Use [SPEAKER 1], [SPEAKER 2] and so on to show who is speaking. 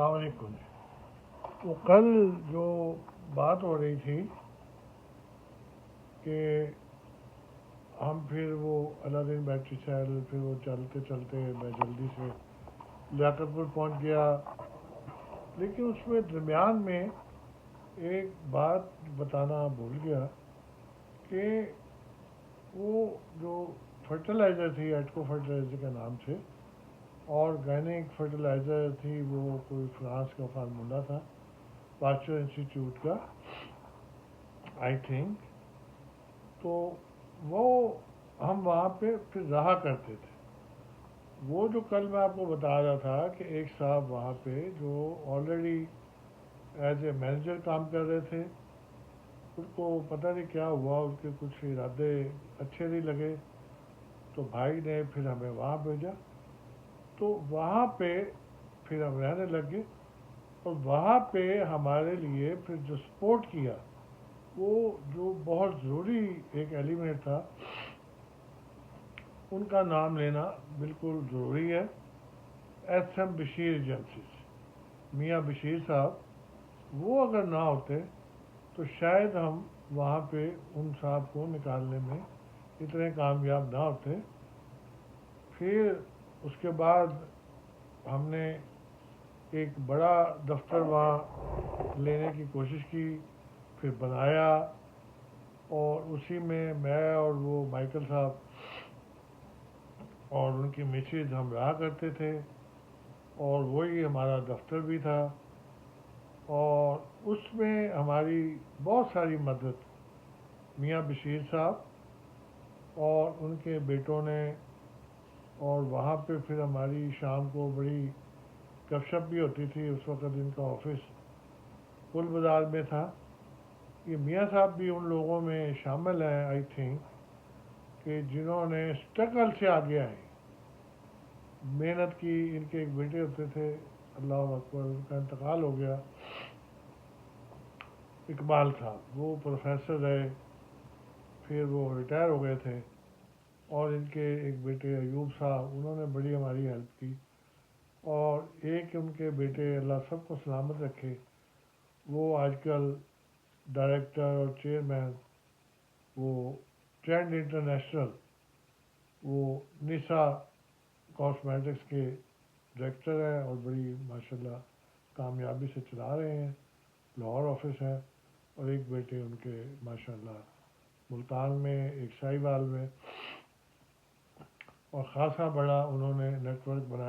[SPEAKER 1] السلام علیکم۔ تو کل جو بات ہو رہی تھی کہ ہم پھر وہ الادین بیٹری سیل، پھر وہ چلتے چلتے میں جلدی سے لیاقت پور پہنچ گیا، لیکن اس میں درمیان میں ایک بات بتانا بھول گیا کہ وہ جو فرٹیلائزر تھی، ایٹکو فرٹیلائزر کے نام سے، آرگینک فرٹیلائزر تھی، وہ کوئی فرانس کا فارمولہ تھا، پاسچر انسٹیٹیوٹ کا آئی تھنک۔ تو وہ ہم وہاں پہ پھر رہا کرتے تھے۔ وہ جو کل میں آپ کو بتا رہا تھا کہ ایک صاحب وہاں پہ جو آلریڈی ایز اے مینیجر کام کر رہے تھے، ان کو پتہ نہیں کیا ہوا، ان کے کچھ ارادے اچھے نہیں لگے، تو بھائی نے پھر ہمیں وہاں بھیجا۔ تو وہاں پہ پھر ہم رہنے لگے، اور وہاں پہ ہمارے لیے پھر جو سپورٹ کیا، وہ جو بہت ضروری ایک ایلیمنٹ تھا، ان کا نام لینا بالکل ضروری ہے۔ ایس ایم بشیر ایجنسیز، میاں بشیر صاحب، وہ اگر نہ ہوتے تو شاید ہم وہاں پہ ان صاحب کو نکالنے میں اتنے کامیاب نہ ہوتے۔ پھر اس کے بعد ہم نے ایک بڑا دفتر وہاں لینے کی کوشش کی، پھر بنایا، اور اسی میں اور وہ مائیکل صاحب اور ان کی مسز ہم رہا کرتے تھے، اور وہی ہمارا دفتر بھی تھا، اور اس میں ہماری بہت ساری مدد میاں بشیر صاحب اور ان کے بیٹوں نے، اور وہاں پہ پھر ہماری شام کو بڑی گپ شپ بھی ہوتی تھی۔ اس وقت ان کا آفس پل بازار میں تھا۔ یہ میاں صاحب بھی ان لوگوں میں شامل ہیں آئی تھنک کہ جنہوں نے اسٹرگل سے آگے آئے، محنت کی۔ ان کے ایک بیٹے ہوتے تھے، اللہ اکبر، ان کا انتقال ہو گیا، اقبال صاحب، وہ پروفیسر رہے، پھر وہ ریٹائر ہو گئے تھے، اور ان کے ایک بیٹے ایوب صاحب، انہوں نے بڑی ہماری ہیلپ کی، اور ایک ان کے بیٹے، اللہ سب کو سلامت رکھے، وہ آج کل ڈائریکٹر اور چیئرمین وہ ٹرینڈ انٹرنیشنل، وہ نسا کاسمیٹکس کے ڈائریکٹر ہیں، اور بڑی ماشاءاللہ کامیابی سے چلا رہے ہیں، لاہور آفس ہے، اور ایک بیٹے ان کے ماشاءاللہ ملتان میں، ایک شاہی وال میں، اور خاصا بڑا انہوں نے نیٹ ورک بنایا۔